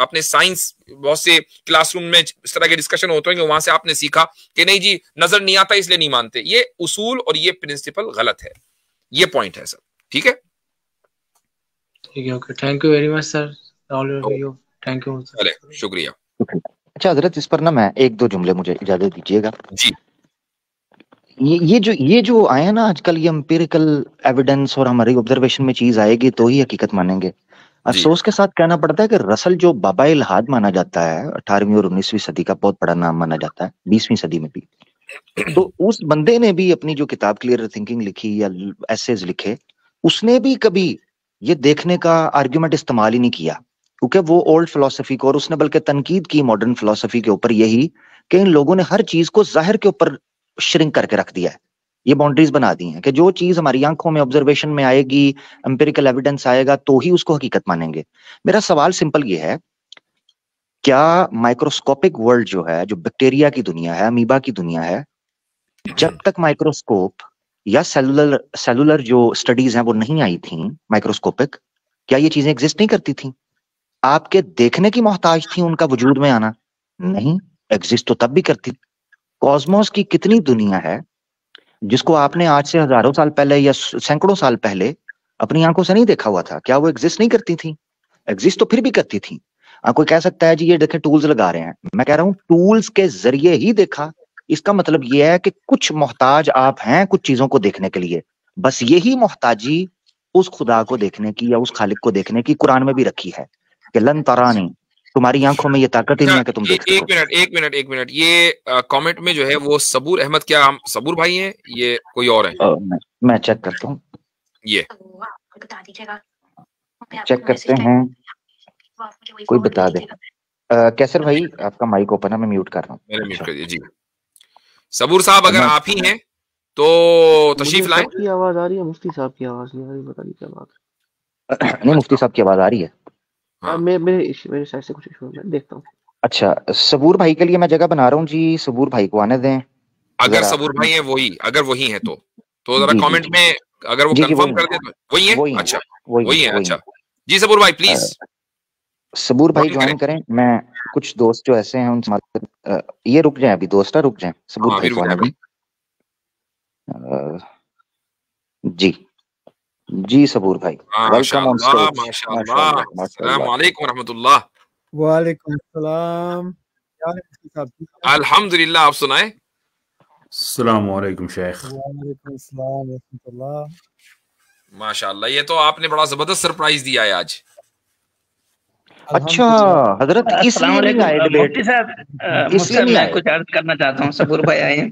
اپنے سائنس بہت سے کلاس روم میں اس طرح کے ڈسکشن ہوتے ہیں کہ وہاں سے آپ نے سیکھا کہ نہیں جی نظر نہیں آتا اس لیے نہیں مانتے. یہ اصول اور یہ پرنسپل غلط ہے. یہ پوائنٹ ہے سر. ٹھیک ہے okay thank you very much sir. Thank you. شکریہ. اچھا حضرت اس پر نا میں ایک دو جملے مجھے اجازت دیجیے گا. جی یہ جو آئے ہیں نا آج کل یہ امپیریکل ایویڈنس اور ہماری آبزرویشن میں چیز آئے گی تو ہی حقیقت مانیں گے. افسوس کے ساتھ کہنا پڑتا ہے کہ رسل جو بابا الحاد مانا جاتا ہے 18ویں اور 19ویں صدی کا بہت بڑا نام مانا جاتا ہے 20ویں صدی میں بھی, تو اس بندے نے بھی اپنی جو کتاب کلیئر تھنکنگ لکھی یا ایسیز لکھے اس نے بھی کبھی یہ دیکھنے کا آرگیومنٹ استعمال ہی نہیں کیا کیونکہ وہ اولڈ فلسفی کو, اور اس نے بلکہ تنقید کی ماڈرن فلسفی کے اوپر یہی کہ ان لوگوں نے ہر چیز کو ظاہر کے اوپر شرنک کر کے رکھ دیا ہے, یہ باؤنڈریز بنا دی ہیں کہ جو چیز ہماری آنکھوں میں آبزرویشن میں آئے گی امپیریکل ایویڈنس آئے گا تو ہی اس کو حقیقت مانیں گے. میرا سوال سمپل یہ ہے, کیا مائکروسکوپک ورلڈ جو ہے, جو بیکٹیریا کی دنیا ہے, امیبا کی دنیا ہے, جب تک مائکروسکوپ یا سیلولر جو اسٹڈیز ہیں وہ نہیں آئی تھیں مائکروسکوپک, کیا یہ چیزیں ایگزسٹ نہیں کرتی تھیں؟ آپ کے دیکھنے کی محتاج تھی ان کا وجود میں آنا؟ نہیں, ایگزسٹ تو تب بھی کرتی. کاسموس کی کتنی دنیا ہے جس کو آپ نے آج سے ہزاروں سال پہلے یا سینکڑوں سال پہلے اپنی آنکھوں سے نہیں دیکھا ہوا تھا, کیا وہ ایگزسٹ نہیں کرتی تھیں؟ ایگزسٹ تو پھر بھی کرتی تھیں. کوئی کہہ سکتا ہے جی یہ دیکھیں ٹولز لگا رہے ہیں, میں کہہ رہا ہوں ٹولز کے ذریعے ہی دیکھا. اس کا مطلب یہ ہے کہ کچھ محتاج آپ ہیں کچھ چیزوں کو دیکھنے کے لیے, بس یہی محتاجی اس خدا کو دیکھنے کی یا اس خالق کو دیکھنے کی قرآن میں بھی رکھی ہے کہ لن ترانی, تمہاری آنکھوں میں یہ طاقت ہی نہیں ہے کہ تم دیکھ سکو. ایک منٹ یہ کامنٹ میں جو ہے وہ صبور احمد, کیا ہم صبور بھائی ہیں یہ کوئی اور ہیں؟ میں چیک کرتا ہوں, یہ چیک کرتے ہیں, کوئی بتا دے. کیسر بھائی آپ کا مائک اوپن ہے, میں میوٹ کر رہا ہوں. میں نے میوٹ کر دیا. جی صبور صاحب اگر آپ ہی ہیں تو تشریف لائیں. کی آواز آ رہی ہے؟ مفتی صاحب کی آواز نہیں آ رہی, بتا نہیں کیا بات ہے. نہیں مفتی صاحب کی آواز آ رہی ہے. میرے سائڈ سے کچھ ایشو ہے, میں دیکھتا ہوں. اچھا صبور بھائی کے لیے میں جگہ بنا رہا ہوں جی, صبور بھائی کو آنے دیں. اگر صبور بھائی ہیں وہی, اگر وہی ہیں تو ذرا کامنٹ میں اگر وہ کنفرم کر دیں تو وہی ہیں. اچھا وہی ہیں. اچھا جی صبور بھائی پلیز. صبور بھائی جوائن کریں. میں کچھ دوست جو ایسے ہیں ان سے یہ رک جائیں, ابھی دوست رک جائیں. صبور بھائی کو آنے دیں. جی صبور بھائی ویلکم آن اسٹیج. ماشاءاللہ. السلام علیکم ورحمۃ اللہ. وعلیکم السلام. الحمدللہ, آپ سنائیں. السلام علیکم شیخ. وعلیکم السلام ورحمۃ اللہ. ماشاءاللہ, یہ تو آپ نے بڑا زبردست سرپرائز دیا ہے آج. اچھا حضرت اس لیے نہیں آئے ڈیبیٹ؟ مفتی صاحب میں کچھ عرض کرنا چاہتا ہوں. صبور بھائی آئے ہیں.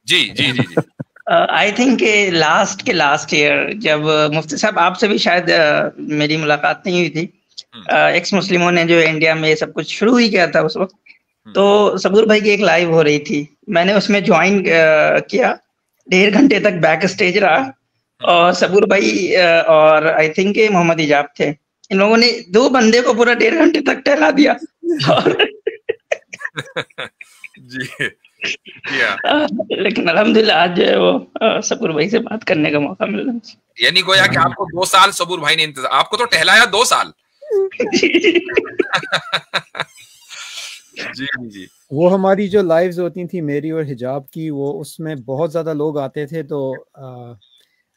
جی جی جی جی. آئی تھنک لاسٹ ایئر جب مفتی صاحب آپ سے بھی شاید میری ملاقات نہیں ہوئی تھی, ایکس مسلموں نے جو انڈیا میں یہ سب کچھ شروع ہی کیا تھا اس وقت, تو صبور بھائی کی ایک لائیو ہو رہی تھی, میں نے اس میں جوائن کیا, 1.5 گھنٹے تک بیک اسٹیج رہا, اور صبور بھائی اور آئی تھنک محمد ایجاب تھے, ان لوگوں نے 2 بندے کو پورا 1.5 گھنٹے تک ٹہلا دیا. جی لیکن الحمدللہ آج جو ہے وہ صبور بھائی سے بات کرنے کا موقع مل رہا ہے. یعنی گویا کہ آپ کو 2 سال صبور بھائی نے انتظار, آپ کو تو ٹہلایا 2 سال. جی جی. وہ ہماری جو لائیوز ہوتی تھی میری اور حجاب کی, وہ اس میں بہت زیادہ لوگ آتے تھے, تو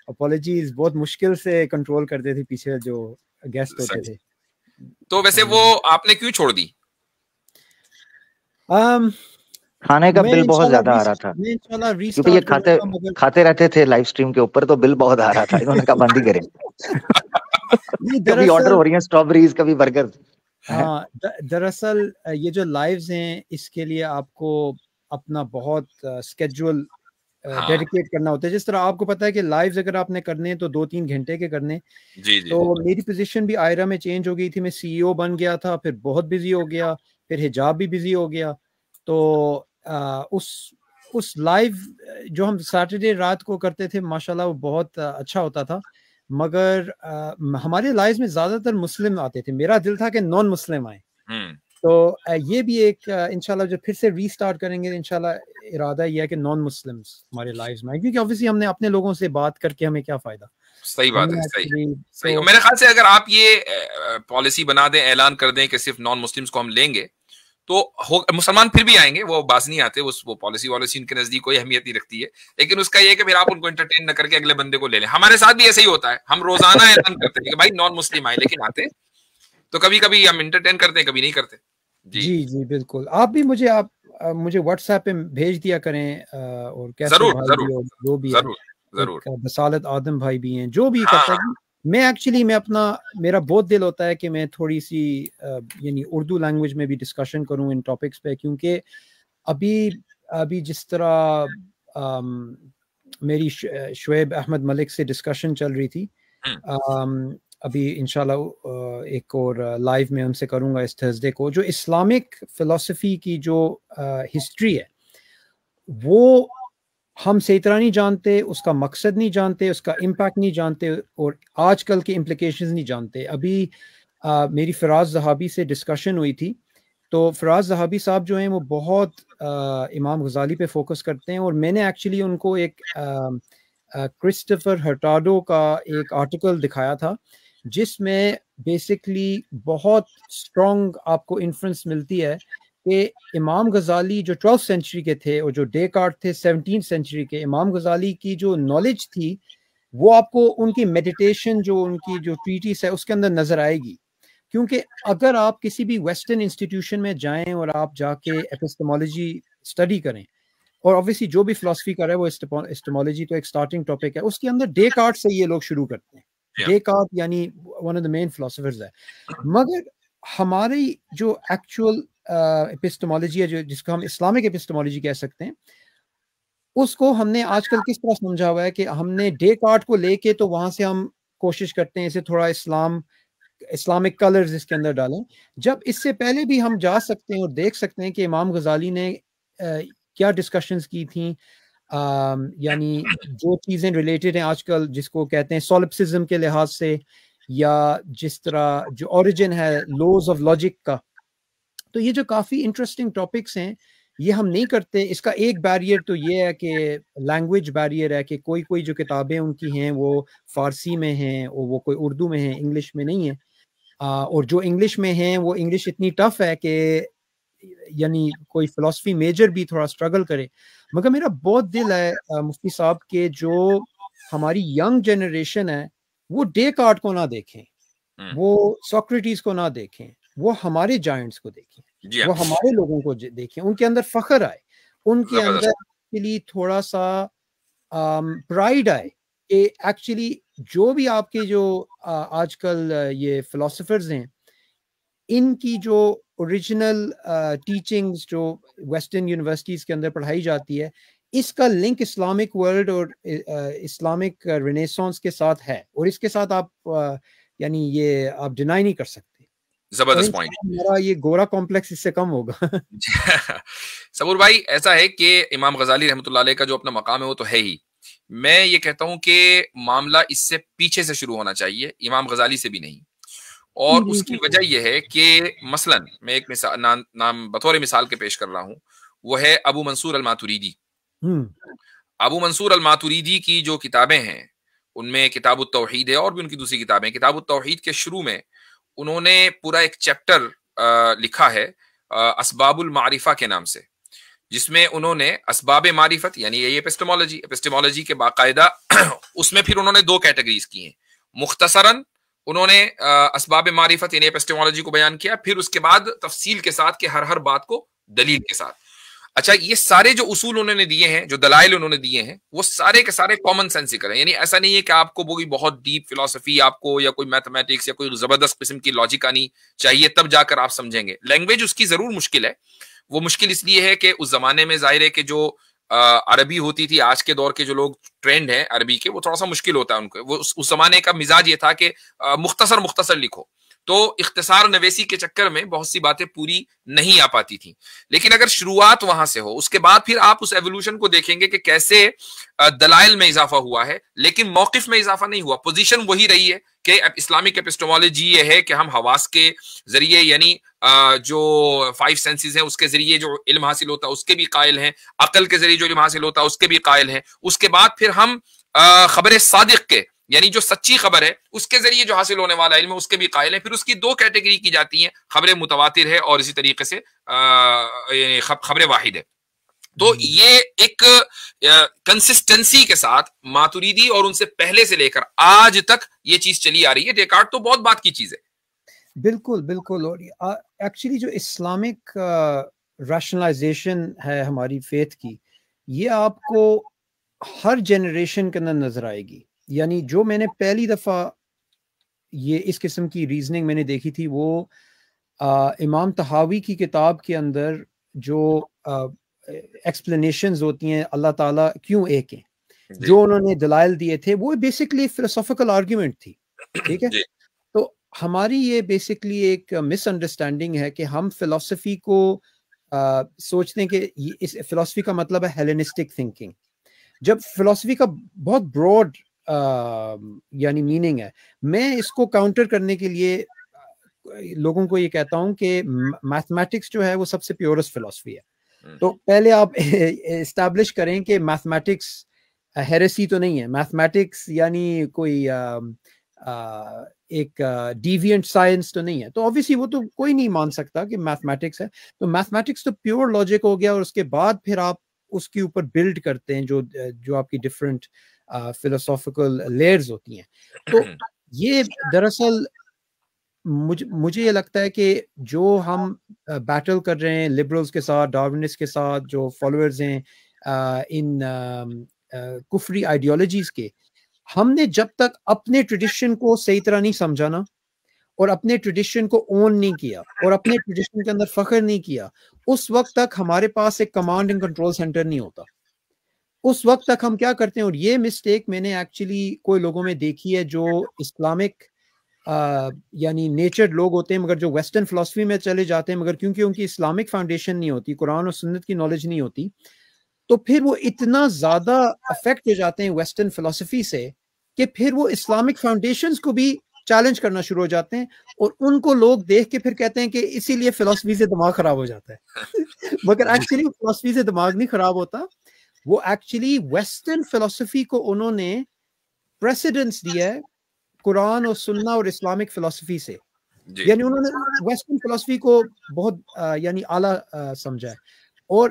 اپولوجیز بہت مشکل سے کنٹرول کرتے تھے پیچھے جو گیسٹ ہوتے تھے. تو ویسے وہ آپ نے کیوں چھوڑ دی؟ کھانے کا بل بہت زیادہ آ رہا تھا, کیونکہ یہ کھاتے رہتے تھے لائیو سٹریم کے اوپر, تو بل بہت آ رہا تھا. انہوں نے کہا بند ہی کریں. کبھی آرڈر ہو رہی ہیں اسٹرابریز, کبھی برگر. ہاں دراصل یہ جو لائیوز ہیں اس کے لیے آپ کو اپنا بہت اسکیجول ڈیڈیکیٹ کرنا ہوتا ہے. جس طرح آپ کو پتا ہے کہ لائیوز اگر آپ نے کرنے ہیں تو 2-3 گھنٹے کے کرنے. تو میری پوزیشن بھی آئرا میں چینج ہو گئی تھی, میں CEO بن گیا تھا, پھر بہت بزی ہو گیا, پھر حجاب بھی بزی ہو گیا. تو اس لائیو جو ہم سیٹرڈے رات کو کرتے تھے ماشاءاللہ وہ بہت اچھا ہوتا تھا, مگر ہمارے لائیو میں زیادہ تر مسلم آتے تھے. میرا دل تھا کہ نان مسلم آئیں. تو یہ بھی ایک انشاءاللہ جو پھر سے ری سٹارٹ کریں گے انشاءاللہ ارادہ یہ ہے کہ نان مسلمس ہمارے لائیوز میں آئیں, کیونکہ obviously ہم نے اپنے لوگوں سے بات کر کے ہمیں کیا فائدہ. صحیح بات ہے, صحیح. میرے خیال سے اگر آپ یہ پالیسی بنا دیں, اعلان کر دیں کہ صرف نان مسلمس کو ہم لیں گے, تو مسلمان پھر بھی آئیں گے, وہ باز نہیں آتے, وہ پالیسی والیسی ان کے نزدیک کوئی اہمیت نہیں رکھتی ہے. لیکن اس کا یہ کہ پھر آپ ان کو انٹرٹین نہ کر کے اگلے بندے کو لے لیں. ہمارے ساتھ بھی ایسے ہی ہوتا ہے, ہم روزانہ اعلان کرتے ہیں کہ بھائی نان مسلم آئے, لیکن آتے تو کبھی کبھی ہم انٹرٹین کرتے ہیں, کبھی نہیں کرتے. جی جی بالکل. آپ بھی مجھے واٹس ایپ پہ بھیج دیا کریں, اور کیسے جو بھی ضرور بصالت آدم بھائی بھی ہیں, جو بھی کرتا ہے. میں میرا بہت دل ہوتا ہے کہ میں تھوڑی سی یعنی اردو لینگویج میں بھی ڈسکشن کروں ان ٹاپکس پہ, کیونکہ ابھی جس طرح میری شعیب احمد ملک سے ڈسکشن چل رہی تھی, ابھی انشاءاللہ ایک اور لائیو میں ان سے کروں گا اس تھرسڈے کو, جو اسلامک فلسفی کی جو ہسٹری ہے وہ ہم صحیح طرح نہیں جانتے, اس کا مقصد نہیں جانتے, اس کا امپیکٹ نہیں جانتے, اور آج کل کے امپلیکیشنز نہیں جانتے. ابھی میری فراز زہابی سے ڈسکشن ہوئی تھی, تو فراز زہابی صاحب جو ہیں وہ بہت امام غزالی پہ فوکس کرتے ہیں, اور میں نے ایکچولی ان کو ایک کرسٹوفر ہرٹاڈو کا ایک آرٹیکل دکھایا تھا, جس میں بیسکلی بہت اسٹرانگ آپ کو انفرنس ملتی ہے کہ امام غزالی جو 12th سینچری کے تھے اور جو ڈیکارٹ تھے 17th سینچری کے, امام غزالی کی جو نالج تھی وہ آپ کو ان کی میڈیٹیشن, جو ان کی جو ٹریٹیس ہے اس کے اندر نظر آئے گی. کیونکہ اگر آپ کسی بھی ویسٹرن انسٹیٹیوشن میں جائیں اور آپ جا کے ایپسٹمالوجی اسٹڈی کریں, اور obviously جو بھی فلسفی کر رہا ہے وہ ایپسٹمالوجی تو ایک سٹارٹنگ ٹاپک ہے, اس کے اندر ڈیکارٹ سے یہ لوگ شروع کرتے ہیں. ڈیکارٹ یعنی one of the main philosophers ہے. مگر ہماری جو ایکچوئل ایپسٹمالوجی ہے, جس کو ہم اسلامک ایپسٹمالوجی کہہ سکتے ہیں, اس کو ہم نے آج کل کس طرح سمجھا ہوا ہے کہ ہم نے ڈیکارٹ کو لے کے تو وہاں سے ہم کوشش کرتے ہیں اسے تھوڑا اسلامک کلرز اس کے اندر ڈالیں, جب اس سے پہلے بھی ہم جا سکتے ہیں اور دیکھ سکتے ہیں کہ امام غزالی نے کیا ڈسکشنز کی تھیں. یعنی جو چیزیں ریلیٹڈ ہیں آج کل جس کو کہتے ہیں سولپسزم کے لحاظ سے, یا جس طرح جو اوریجن ہے لوز آف لاجک کا, تو یہ جو کافی انٹرسٹنگ ٹاپکس ہیں یہ ہم نہیں کرتے. اس کا ایک بیریئر تو یہ ہے کہ لینگویج بیریئر ہے, کہ کوئی جو کتابیں ان کی ہیں وہ فارسی میں ہیں, اور وہ کوئی اردو میں ہیں, انگلش میں نہیں ہیں, اور جو انگلش میں ہیں وہ انگلش اتنی ٹف ہے کہ یعنی کوئی فلسفی میجر بھی تھوڑا اسٹرگل کرے. مگر میرا بہت دل ہے مفتی صاحب کہ جو ہماری ینگ جنریشن ہے وہ ڈیکارٹ کو نہ دیکھیں, وہ سوکریٹیز کو نہ دیکھیں, وہ ہمارے جائنٹس کو دیکھیں, وہ ہمارے لوگوں کو دیکھیں, ان کے اندر فخر آئے, ان کے اندر ایکچولی تھوڑا سا پرائڈ آئے کہ ایکچولی جو بھی آپ کے جو آج کل یہ فلاسفرز ہیں ان کی جو اوریجنل ٹیچنگز جو ویسٹرن یونیورسٹیز کے اندر پڑھائی جاتی ہے, اس کا لنک اسلامک ورلڈ اور اسلامک رینیسانس کے ساتھ ہے, اور اس کے ساتھ آپ یعنی یہ آپ ڈینائی نہیں کر سکتے. زبردست پوائنٹ. میرا یہ گورا کمپلیکس اس سے کم ہوگا. صبور بھائی, ایسا ہے کہ امام غزالی رحمۃ اللہ علیہ کا جو اپنا مقام ہے وہ تو ہے ہی. میں یہ کہتا ہوں کہ معاملہ اس سے پیچھے سے شروع ہونا چاہیے, امام غزالی سے بھی نہیں. اور اس کی وجہ یہ ہے کہ مثلا میں ایک نام بطور مثال کے پیش کر رہا ہوں, وہ ہے ابو منصور الماتوریدی. ابو منصور الماتوریدی کی جو کتابیں ہیں ان میں کتاب التوحید ہے, اور بھی ان کی دوسری کتابیں. کتاب التوحید کے شروع میں انہوں نے پورا ایک چیپٹر لکھا ہے اسباب المعرفہ کے نام سے, جس میں انہوں نے اسباب معرفت یعنی یہ ایپسٹمالوجی کے باقاعدہ اس میں پھر انہوں نے دو کیٹیگریز کی ہیں. مختصراً انہوں نے اسباب معرفت یعنی ایپسٹمالوجی کو بیان کیا, پھر اس کے بعد تفصیل کے ساتھ کہ ہر بات کو دلیل کے ساتھ. اچھا, یہ سارے جو اصول انہوں نے دیے ہیں, جو دلائل انہوں نے دیے ہیں, وہ سارے کے سارے کامن سینسیکل ہیں. یعنی ایسا نہیں ہے کہ آپ کو کوئی بہت ڈیپ فلسفی آپ کو یا کوئی میتھمیٹکس یا کوئی زبردست قسم کی لاجک آنی چاہیے تب جا کر آپ سمجھیں گے. لینگویج اس کی ضرور مشکل ہے. وہ مشکل اس لیے ہے کہ اس زمانے میں ظاہر ہے کہ جو عربی ہوتی تھی, آج کے دور کے جو لوگ ٹرینڈ ہیں عربی کے, وہ تھوڑا سا مشکل ہوتا ہے ان کو. وہ اس زمانے کا مزاج یہ تھا کہ مختصر لکھو, تو اختصار نویسی کے چکر میں بہت سی باتیں پوری نہیں آ پاتی تھیں. لیکن اگر شروعات وہاں سے ہو, اس کے بعد پھر آپ اس ایوولوشن کو دیکھیں گے کہ کیسے دلائل میں اضافہ ہوا ہے, لیکن موقف میں اضافہ نہیں ہوا. پوزیشن وہی رہی ہے کہ اسلامک ایپسٹمالوجی یہ ہے کہ ہم حواس کے ذریعے یعنی جو 5 سینسز ہیں اس کے ذریعے جو علم حاصل ہوتا ہے اس کے بھی قائل ہیں, عقل کے ذریعے جو علم حاصل ہوتا ہے اس کے بھی قائل ہیں. اس کے بعد پھر ہم خبر صادق کے یعنی جو سچی خبر ہے اس کے ذریعے جو حاصل ہونے والا علم ہے اس کے بھی قائل ہیں. پھر اس کی دو کیٹیگری کی جاتی ہیں, خبر متواتر ہے اور اسی طریقے سے خبر واحد ہے. تو یہ ایک کنسسٹنسی کے ساتھ ماتریدی اور ان سے پہلے سے لے کر آج تک یہ چیز چلی آ رہی ہے. ڈیکارٹ تو بہت بات کی چیز ہے. بالکل بالکل. اور ایکچولی جو اسلامک ریشنلائزیشن ہے ہماری فیتھ کی, یہ آپ کو ہر جنریشن کے اندر نظر آئے گی. یعنی جو میں نے پہلی دفعہ یہ اس قسم کی ریزننگ میں نے دیکھی تھی وہ امام طحاوی کی کتاب کے اندر جو ایکسپلینیشنز ہوتی ہیں اللہ تعالیٰ کیوں ایک ہیں, جو انہوں نے دلائل دیے تھے وہ بیسکلی فلسافیکل آرگیومنٹ تھی. ٹھیک ہے, تو ہماری یہ بیسکلی ایک مس انڈرسٹینڈنگ ہے کہ ہم فلسفی کو سوچتے ہیں کہ اس فلسفی کا مطلب ہے ہیلینسٹک تھنکنگ, جب فلسفی کا بہت براڈ یعنی میننگ ہے. میں اس کو کاؤنٹر کرنے کے لیے لوگوں کو یہ کہتا ہوں کہ میتھمیٹکس جو ہے وہ سب سے پیورسٹ فلسفی ہے. تو پہلے آپ اسٹیبلش کریں کہ میتھمیٹکس ہیریسی تو نہیں ہے, میتھمیٹکس یعنی کوئی ایک ڈیوینٹ سائنس تو نہیں ہے. تو obviously وہ تو کوئی نہیں مان سکتا کہ میتھمیٹکس ہے. تو میتھمیٹکس تو پیور لاجک ہو گیا, اور اس کے بعد پھر آپ اس کے اوپر بلڈ کرتے ہیں جو آپ کی ڈفرینٹ فلسافیکل لیئرز ہوتی ہیں. تو یہ دراصل مجھے یہ لگتا ہے کہ جو ہم بیٹل کر رہے ہیں لبرلز کے ساتھ, ڈارونسٹ کے ساتھ, جو فالوورز ہیں ان کفری آئیڈیالوجیز کے, ہم نے جب تک اپنے ٹریڈیشن کو صحیح طرح نہیں سمجھا نا, اور اپنے ٹریڈیشن کو اون نہیں کیا, اور اپنے ٹریڈیشن کے اندر فخر نہیں کیا, اس وقت تک ہمارے پاس ایک کمانڈ اینڈ کنٹرول سینٹر نہیں ہوتا. اس وقت تک ہم کیا کرتے ہیں, اور یہ مسٹیک میں نے ایکچولی کوئی لوگوں میں دیکھی ہے جو اسلامک یعنی نیچرڈ لوگ ہوتے ہیں مگر جو ویسٹرن فلسفی میں چلے جاتے ہیں, مگر کیونکہ ان کی اسلامک فاؤنڈیشن نہیں ہوتی, قرآن اور سنت کی نالج نہیں ہوتی, تو پھر وہ اتنا زیادہ افیکٹ ہو جاتے ہیں ویسٹرن فلسفی سے کہ پھر وہ اسلامک فاؤنڈیشنز کو بھی چیلنج کرنا شروع ہو جاتے ہیں, اور ان کو لوگ دیکھ کے پھر کہتے ہیں کہ اسی لیے فلسفی سے دماغ خراب ہو جاتا ہے. مگر ایکچولی فلسفی سے دماغ نہیں خراب ہوتا, وہ ایکچولی ویسٹرن فلسفی کو انہوں نے پریسیڈنس دیا ہے قرآن اور سنہ اور اسلامک فلسفی سے. یعنی انہوں نے ویسٹرن فلسفی کو بہت یعنی اعلیٰ سمجھا ہے. اور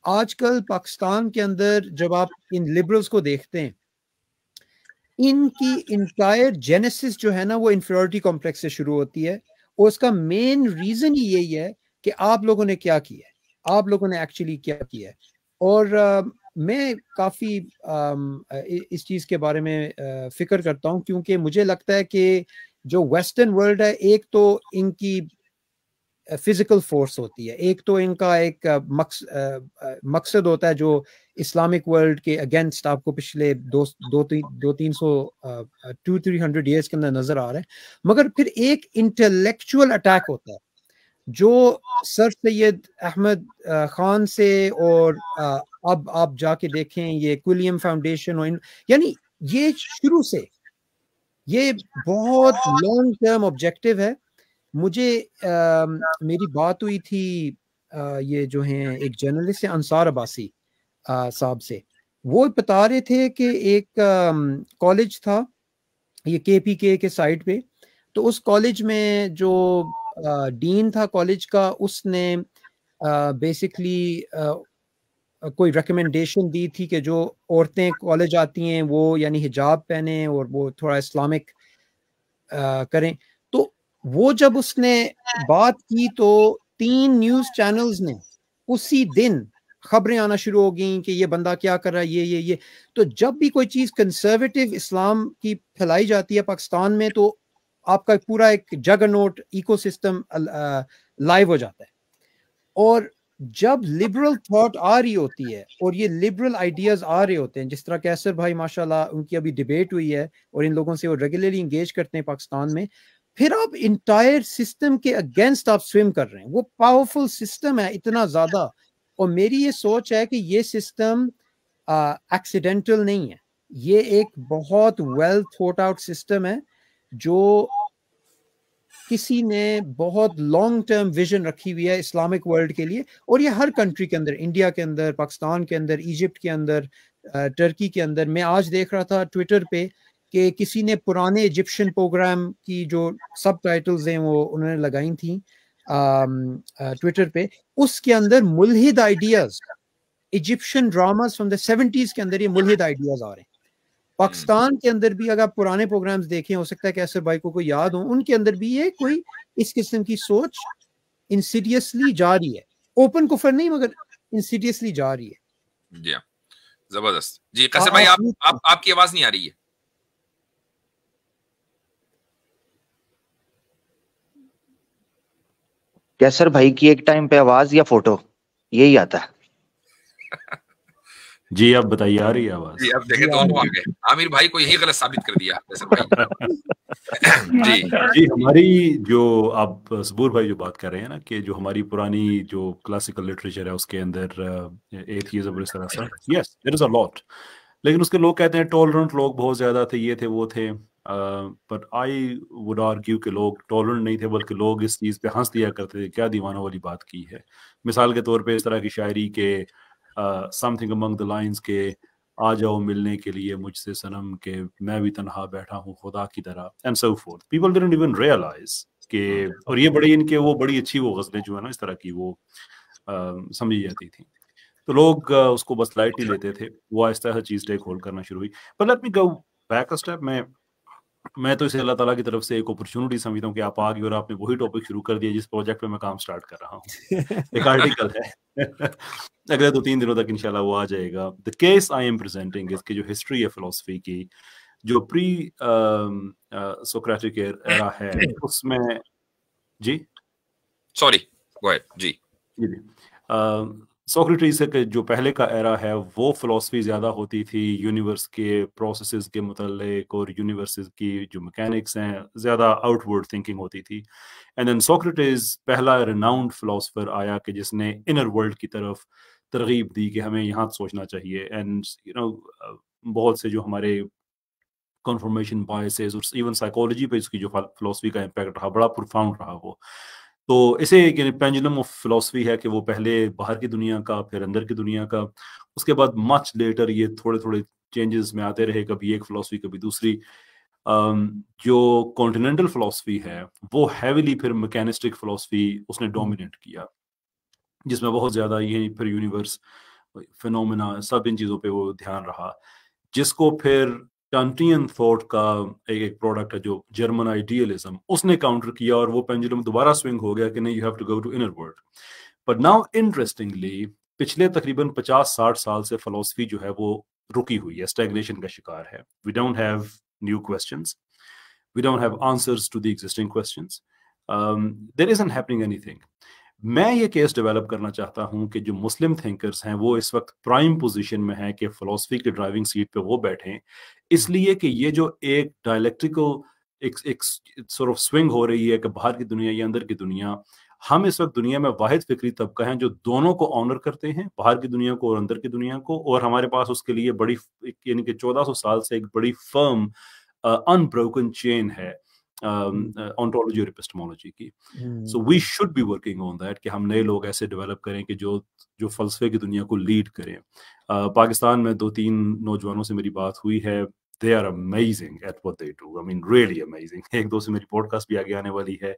آج کل پاکستان کے اندر جب آپ ان لبرلز کو دیکھتے ہیں, ان کی انٹائر جینیسس جو ہے نا وہ انفیریورٹی کمپلیکس سے شروع ہوتی ہے, اور اس کا مین ریزن ہی یہی ہے کہ آپ لوگوں نے کیا کیا ہے, آپ لوگوں نے ایکچولی کیا کیا ہے. اور میں کافی اس چیز کے بارے میں فکر کرتا ہوں, کیونکہ مجھے لگتا ہے کہ جو ویسٹرن ورلڈ ہے, ایک تو ان کی فزیکل فورس ہوتی ہے, ایک تو ان کا ایک مقصد ہوتا ہے جو اسلامک ورلڈ کے اگینسٹ آپ کو پچھلے 200-300 ایئرس کے اندر نظر آ رہا ہے. مگر پھر ایک انٹلیکچوئل اٹیک ہوتا ہے جو سر سید احمد خان سے, اور اب آپ جا کے دیکھیں یہ کوئلیم فاؤنڈیشن, یعنی یہ شروع سے یہ بہت لانگ ٹرم آبجیکٹو ہے. مجھے میری بات ہوئی تھی یہ جو ہیں ایک جرنلسٹ انصار عباسی صاحب سے, وہ بتا رہے تھے کہ ایک کالج تھا یہ KPK کے سائٹ پہ, تو اس کالج میں جو ڈین تھا کالج کا, اس نے بیسکلی کوئی ریکمنڈیشن دی تھی کہ جو عورتیں کالج آتی ہیں وہ یعنی حجاب پہنیں اور وہ تھوڑا اسلامک کریں. تو وہ جب اس نے بات کی تو 3 نیوز چینلز نے اسی دن خبریں آنا شروع ہو گئیں کہ یہ بندہ کیا کر رہا ہے, یہ. تو جب بھی کوئی چیز کنسرویٹو اسلام کی پھیلائی جاتی ہے پاکستان میں, تو آپ کا پورا ایک جگرنوٹ ایکو سسٹم لائیو ہو جاتا ہے. اور جب لبرل تھاٹ آ رہی ہوتی ہے اور یہ لبرل آئیڈیاز آ رہے ہوتے ہیں, جس طرح کیسر بھائی ماشاءاللہ ان کی ابھی ڈیبیٹ ہوئی ہے اور ان لوگوں سے وہ ریگولرلی انگیج کرتے ہیں پاکستان میں, پھر آپ انٹائر سسٹم کے اگینسٹ آپ سوئم کر رہے ہیں. وہ پاورفل سسٹم ہے اتنا زیادہ, اور میری یہ سوچ ہے کہ یہ سسٹم ایکسیڈنٹل نہیں ہے, یہ ایک بہت ویل تھوٹ آؤٹ سسٹم ہے جو کسی نے بہت لانگ ٹرم ویژن رکھی ہوئی ہے اسلامک ورلڈ کے لیے. اور یہ ہر کنٹری کے اندر, انڈیا کے اندر, پاکستان کے اندر, ایجپٹ کے اندر, ٹرکی کے اندر. میں آج دیکھ رہا تھا ٹویٹر پہ کہ کسی نے پرانے ایجپشین پروگرام کی جو سب ٹائٹلز ہیں وہ انہوں نے لگائی تھیں ٹویٹر پہ، اس کے اندر ملحد ideas, Egyptian dramas from the 70s کے اندر یہ ملحد آئیڈیاز آ رہے ہیں۔ پاکستان کے اندر بھی اگر آپ پرانے پروگرامز دیکھیں، ہو سکتا ہے کہ ایسر بھائی کو کوئی یاد ہوں، ان کے اندر بھی یہ کوئی اس قسم کی سوچ انسیڈیسلی جا رہی ہے، اوپن کفر نہیں مگر انسیڈیسلی جا رہی ہے۔ جی زبردست۔ جی قیصر بھائی آپ کی آواز نہیں آ رہی ہے۔ قیصر بھائی کی ایک ٹائم پہ آواز یا فوٹو یہی آتا ہے۔ جی اب بتائیے آ رھی ہے آواز؟ جی اب دیکھیں دونوں آ گئے، عامر بھائی کو یہی غلط ثابت کر دیا قیصر بھائی۔ جی ہماری جو آپ صبور بھائی جو بات کر رہے ہیں نا کہ جو ہماری پرانی جو کلاسیکل لٹریچر ہے اس کے اندر ایتھیزم اور اس طرح سے، یس دیر از اے لاٹ، لیکن اس کے لوگ کہتے ہیں ٹالرنٹ لوگ بہت زیادہ تھے، یہ تھے وہ تھے، بٹ آئی وڈ آرگیو کہ لوگ ٹالرنٹ نہیں تھے بلکہ لوگ اس چیز پہ ہنس دیا کرتے تھے، کیا دیوانوں والی بات کی ہے۔ مثال کے طور پہ اس طرح کی شاعری کے some thing among the lines کے آ جاؤ ملنے کے لیے مجھ سے صنم کہ میں بھی تنہا بیٹھا ہوں خدا کی طرح and so forth, people didn't even realise کہ، اور یہ بڑی ان کے وہ بڑی اچھی وہ غزلیں جو ہے نا اس طرح کی وہ سمجھی جاتی تھیں، تو لوگ اس کو بس لائٹلی لیتے تھے، وہ آہستہ آہستہ چیز ٹیک ہولڈ کرنا شروع ہوئی۔ پر let me go back a step, میں تو اسے اللہ تعالیٰ کی طرف سے ایک اپرچونٹی سمجھتا ہوں کہ آپ آگے اور آپ نے وہی ٹاپک شروع کر دیا جس پروجیکٹ پہ میں کام سٹارٹ کر رہا ہوں۔ ایک آرٹیکل ہے اگلے 2-3 دنوں تک انشاءاللہ وہ آ جائے گا۔ The case I am presenting is کہ جو ہسٹری ہے فلسفی کی، جو پری سوکریٹک ایرا ہے اس میں، جی سوری گو اہیڈ۔ جی سوکریٹس سے جو پہلے کا ایرا ہے وہ فلسفی زیادہ ہوتی تھی، یونیورس کے پروسیسز کے متعلق اور یونیورسز کی جو میکینکس ہیں زیادہ آؤٹ ورڈ تھنکنگ ہوتی تھی۔ اینڈ دین سوکریٹس پہلا ریناؤنڈ فلاسفر آیا کہ جس نے انر ورلڈ کی طرف ترغیب دی کہ ہمیں یہاں سوچنا چاہیے، اینڈ یو نو بہت سے جو ہمارے کنفرمیشن بائسز اور ایون سائیکالوجی پہ اس کی جو فلسفی کا امپیکٹ رہا بڑا پروفاؤنڈ رہا وہ، تو اسے یعنی پینجلم آف فلسفی ہے کہ وہ پہلے باہر کی دنیا کا پھر اندر کی دنیا کا، اس کے بعد مچ لیٹر یہ تھوڑے تھوڑے چینجز میں آتے رہے، کبھی ایک فلسفی کبھی دوسری۔ جو کانٹیننٹل فلسفی ہے وہ ہیویلی پھر میکینسٹک فلسفی اس نے ڈومینیٹ کیا، جس میں بہت زیادہ یہ پھر یونیورس فینومینا سب ان چیزوں پہ وہ دھیان رہا، جس کو پھر کانٹین تھاٹ کا ایک پروڈکٹ ہے جو جرمن آئیڈیلزم، اس نے کاؤنٹر کیا اور وہ پینجلم دوبارہ سوئنگ ہو گیا کہ نہیں، you have to go to inner world. But now interestingly پچھلے تقریباً 50-60 سال سے فلسفی جو ہے وہ رکی ہوئی ہے، اسٹیگنیشن کا شکار ہے۔ We don't have new questions, we don't have answers to the existing questions, there isn't happening اینی تھنگ۔ میں یہ کیس ڈیولپ کرنا چاہتا ہوں کہ جو مسلم تھنکرز ہیں وہ اس وقت پرائم پوزیشن میں ہیں کہ فلسفی کے ڈرائیونگ سیٹ پہ وہ بیٹھیں، اس لیے کہ یہ جو ایک ڈائلیکٹیکل ایک سورٹ آف سوئنگ ہو رہی ہے کہ باہر کی دنیا یا اندر کی دنیا، ہم اس وقت دنیا میں واحد فکری طبقہ ہیں جو دونوں کو آنر کرتے ہیں، باہر کی دنیا کو اور اندر کی دنیا کو، اور ہمارے پاس اس کے لیے بڑی یعنی کہ 1400 سال سے ایک بڑی فرم انبروکن چین ہے ontology اور epistemology کی۔ So we should be working on that کہ ہم نئے لوگ ایسے ڈیولپ کریں کہ جو فلسفے کی دنیا کو لیڈ کریں۔ پاکستان میں 2-3 نوجوانوں سے میری بات ہوئی ہے، they are amazing at what they do, I mean really amazing۔ ایک دو سے میری پوڈ کاسٹ بھی آگے آنے والی ہے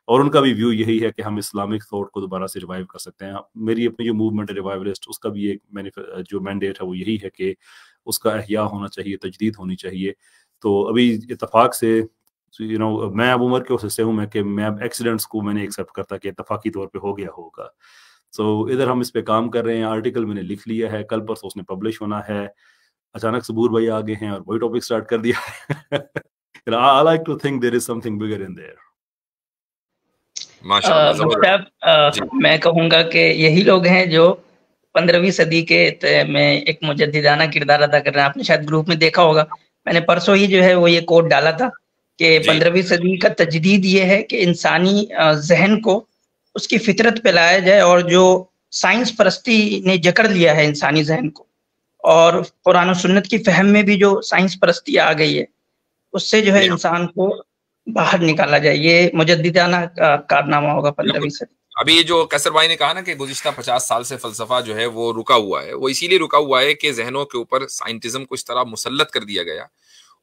اور ان کا بھی ویو یہی ہے کہ ہم اسلامک تھاٹ کو دوبارہ سے ریوائیو کر سکتے ہیں۔ میری اپنی جو موومنٹ ہے ریوائولسٹ، اس کا بھی ایک جو مینڈیٹ ہے وہ یہی ہے کہ اس کا احیاء ہونا چاہیے، تجدید ہونی چاہیے۔ تو ابھی اتفاق سے میں اب عمر کے اس حصے ہوں کہ میں اب ایکسیڈنٹس کو میں نے ایکسیپٹ کرتا کہ اتفاقی طور پہ ہو گیا ہوگا۔ سو ادھر ہم اس پہ کام کر رہے ہیں، آرٹیکل میں نے لکھ لیا ہے، کل پرسوں اس نے پبلش ہونا ہے، اچانک صبور بھائی آگے ہیں اور وہی ٹاپک سٹارٹ کر دیا ہے۔ I like to think there is something bigger in there۔ میں کہوں گا کہ یہی لوگ ہیں جو 15ویں صدی کے میں ایک مجددانہ کردار ادا کر رہے ہیں۔ آپ نے شاید گروپ میں دیکھا ہوگا، میں نے پرسوں ہی جو ہے وہ یہ کوٹ ڈالا تھا کہ 15ویں صدی کا تجدید یہ ہے کہ انسانی ذہن کو اس کی فطرت پہ لایا جائے، اور جو سائنس پرستی نے جکڑ لیا ہے انسانی ذہن کو، اور قرآن و سنت کی فہم میں بھی جو سائنس پرستی آ گئی ہے، اس سے جو ہے انسان کو باہر نکالا جائے۔ یہ مجددانہ کارنامہ ہوگا 15ویں صدی۔ ابھی یہ جو قیصر بھائی نے کہا نا کہ گزشتہ 50 سال سے فلسفہ جو ہے وہ رکا ہوا ہے، وہ اسی لیے رکا ہوا ہے کہ ذہنوں کے اوپر سائنٹزم کو اس طرح مسلط کر دیا گیا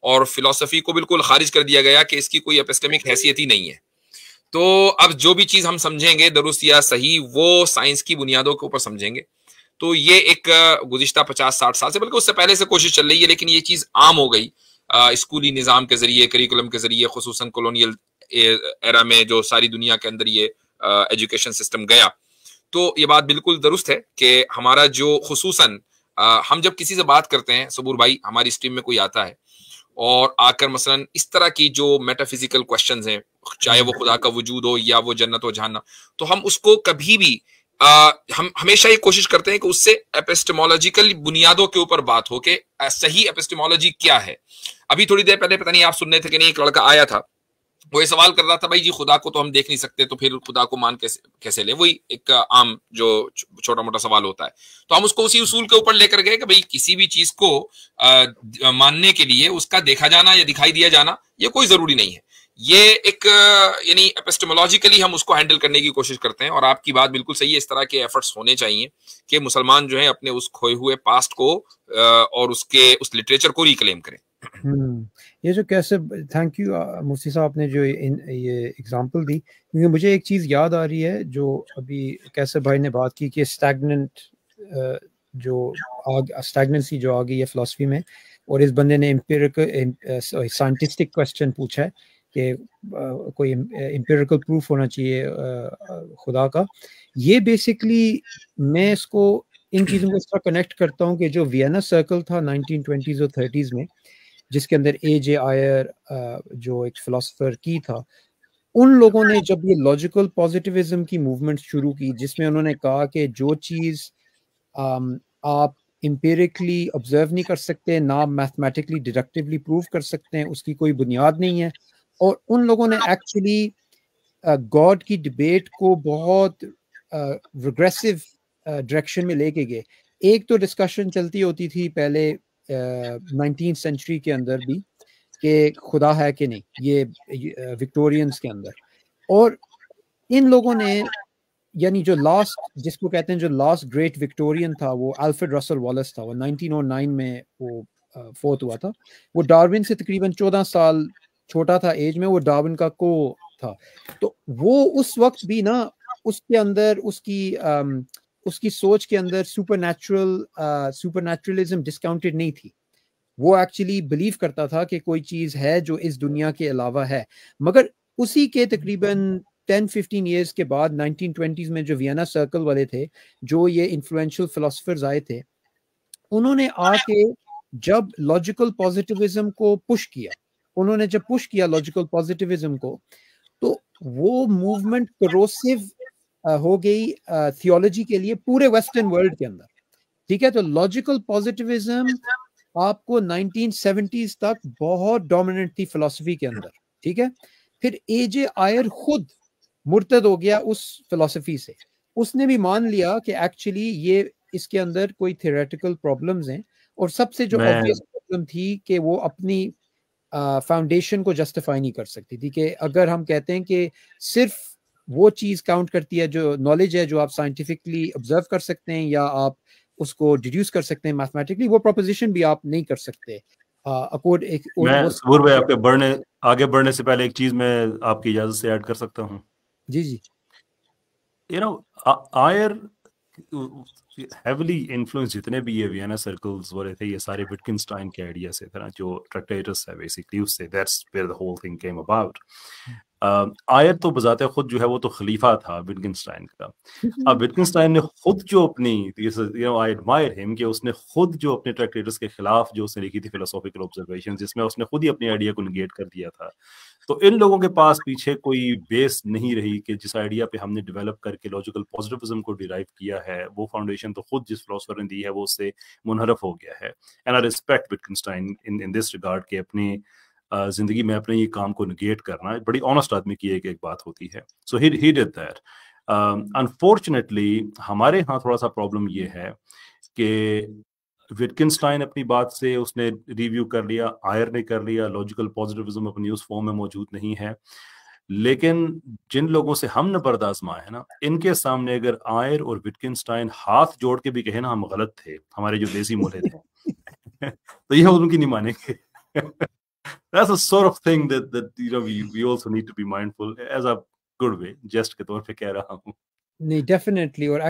اور فلسفی کو بالکل خارج کر دیا گیا کہ اس کی کوئی ایپسٹیمک حیثیت ہی نہیں ہے. تو اب جو بھی چیز ہم سمجھیں گے درست یا صحیح وہ سائنس کی بنیادوں کے اوپر سمجھیں گے. تو یہ ایک گزشتہ 50-60 سال سے بلکہ اس سے پہلے سے کوشش چل رہی ہے، لیکن یہ چیز عام ہو گئی اسکولی نظام کے ذریعے، کریکولم کے ذریعے، خصوصاً کولونیل ایرا میں جو ساری دنیا کے اندر یہ ایجوکیشن سسٹم گیا. تو یہ بات بالکل درست ہے کہ ہمارا جو خصوصاً ہم جب کسی سے بات کرتے ہیں، صبور بھائی ہماری اسٹریم میں کوئی آتا ہے اور آ کر مثلا اس طرح کی جو میٹا فزیکل کوشچنز ہیں، چاہے وہ خدا کا وجود ہو یا وہ جنت و جہنم، تو ہم اس کو کبھی بھی ہم ہمیشہ یہ کوشش کرتے ہیں کہ اس سے ایپسٹمولوجیکل بنیادوں کے اوپر بات ہو کہ صحیح ایپسٹمولوجی کیا ہے. ابھی تھوڑی دیر پہلے پتہ نہیں آپ سن رہے تھے کہ نہیں، ایک لڑکا آیا تھا، وہ یہ سوال کر رہا تھا بھائی جی خدا کو تو ہم دیکھ نہیں سکتے، تو پھر خدا کو مان کیسے لے. وہی ایک عام جو چھوٹا موٹا سوال ہوتا ہے. تو ہم اس کو اسی اصول کے اوپر لے کر گئے کہ بھائی کسی بھی چیز کو ماننے کے لیے اس کا دیکھا جانا یا دکھائی دیا جانا یہ کوئی ضروری نہیں ہے. یہ ایک یعنی ایپسٹمولوجیکلی ہم اس کو ہینڈل کرنے کی کوشش کرتے ہیں. اور آپ کی بات بالکل صحیح ہے، اس طرح کے ایفرٹس ہونے چاہیے کہ مسلمان جو ہیں اپنے اس کھوئے ہوئے پاسٹ کو اور اس لٹریچر کو ریکلیم کریں. یہ جو کیسے، تھینک یو مفتی صاحب نے جو یہ اگزامپل دی، کیونکہ مجھے ایک چیز یاد آ رہی ہے جو ابھی کیسے بھائی نے بات کی کہ اسٹیگننسی جو آ گئی ہے فلسفی میں، اور اس بندے نے سائنٹسٹک کوشچن پوچھا ہے کہ کوئی امپیریکل پروف ہونا چاہیے خدا کا. یہ بیسکلی میں اس کو ان چیزوں کو اس طرح کنیکٹ کرتا ہوں کہ جو وینا سرکل تھا 1920s اور 30s میں، جس کے اندر اے جے آئر جو ایک فلاسفر کی تھا، ان لوگوں نے جب یہ لاجیکل پازیٹیوزم کی موومنٹ شروع کی، جس میں انہوں نے کہا کہ جو چیز آپ امپیریکلی آبزرو نہیں کر سکتے، نہ میتھمیٹکلی ڈیڈکٹیولی پروو کر سکتے ہیں، اس کی کوئی بنیاد نہیں ہے. اور ان لوگوں نے ایکچولی گاڈ کی ڈبیٹ کو بہت ریگریسو ڈائریکشن میں لے کے گئے. ایک تو ڈسکشن چلتی ہوتی تھی پہلے 19th سینچری کے اندر بھی کہ خدا ہے کہ نہیں، یہ وکٹورینز کے اندر. اور ان لوگوں نے یعنی جو لاسٹ جس کو کہتے ہیں جو لاسٹ گریٹ وکٹورین تھا وہ الفریڈ رسل والیس تھا. وہ 1909 میں وہ فوت ہوا تھا. وہ ڈارون سے تقریباً 14 سال چھوٹا تھا ایج میں. وہ ڈارون کا کو تھا. تو وہ اس وقت بھی نا اس کے اندر اس کی سوچ کے اندر سپر نیچرلزم ڈسکاؤنٹڈ نہیں تھی. وہ ایکچولی بلیو کرتا تھا کہ کوئی چیز ہے جو اس دنیا کے علاوہ ہے. مگر اسی کے تقریباً 10-15 ایئرس کے بعد 1920s میں جو وینا سرکل والے تھے، جو یہ انفلوئنشل فلاسفرز آئے تھے، انہوں نے آ کے جب لاجیکل پازیٹیوزم کو پش کیا لاجیکل پازیٹیوزم کو، تو وہ موومنٹ کروسو ہو گئی تھیولوجی کے لیے پورے ویسٹرن ورلڈ کے اندر. ٹھیک ہے، تو لاجیکل پازیٹیوزم آپ کو 1970s تک بہت ڈومیننٹ تھی فلسفی کے اندر. ٹھیک ہے، پھر اے جے آئر خود مرتد ہو گیا اس فلسفی سے. اس نے بھی مان لیا کہ ایکچولی یہ اس کے اندر کوئی تھیوریٹیکل پرابلمز ہیں. اور سب سے جو obvious پرابلم تھی کہ وہ اپنی فاؤنڈیشن کو جسٹیفائی نہیں کر سکتی تھی. کہ اگر ہم کہتے ہیں کہ صرف وہ چیز کاؤنٹ کرتی ہے جو نالج ہے، جو آپ سائنٹیفکلی آبزرو کر سکتے ہیں یا آپ اس کو ڈیڈیوس کر سکتے ہیں میتھمیٹکلی، وہ پروپوزیشن بھی آپ نہیں کر سکتے. میں صبور بھائی آپ کے آگے بڑھنے سے پہلے ایک چیز میں آپ کی اجازت سے ایڈ کر سکتا ہوں؟ جی. آئر ہیولی انفلوئنس جتنے بھی یہ وینا سرکلز والے تھے، یہ سارے وٹکنسٹائن کے آئیڈیا سے تھے نا، جو ٹریکٹیٹس ہے بیسکلی، اس سے that's where the whole thing came about. Ayer تو بذات خود جو ہے وہ تو خلیفہ تھا وٹکنسٹائن کا. اب وٹکنسٹائن نے خود جو اپنی آئی ایڈمائر ہم کہ اس نے خود جو اپنے ٹریکٹیٹس کے خلاف جو اس نے لکھی تھی فلسافیکل آبزرویشن، جس میں اس نے خود ہی اپنے آئیڈیا کو نگیٹ کر دیا تھا. تو ان لوگوں کے پاس پیچھے کوئی بیس نہیں رہی کہ جس آئیڈیا پہ ہم نے ڈیولپ کر کے لاجیکل پازیٹیوزم کو ڈیرائیو کیا ہے، وہ فاؤنڈیشن تو خود جس فلاسفر نے دی ہے وہ اس سے منحرف ہو گیا ہے. And I respect Wittgenstein in this regard کہ اپنی زندگی میں اپنے یہ کام کو نگیٹ کرنا بڑی آنیسٹ آدمی کی ایک بات ہوتی ہے. سو ہی ڈیڈ دیٹ. انفارچونیٹلی ہمارے ہاں تھوڑا سا پرابلم یہ ہے کہ وٹکنسٹائن اپنی بات سے اس نے ریویو کر لیا، آئر نے کر لیا، لاجیکل پازیٹیوزم اپنی اس فارم میں موجود نہیں ہے. لیکن جن لوگوں سے ہم نے برد آزمائے ہیں نا، ان کے سامنے اگر آئر اور وٹکنسٹائن ہاتھ جوڑ کے بھی کہیں نا ہم غلط تھے، ہمارے جو دیسی مولے تھے، تو یہ ان کی نہیں مانیں گے. that's a sort of thing that you know we also need to be mindful as a good way, jest کے طور پہ کہہ رہا ہوں. نہیں ڈیفینیٹلی. اور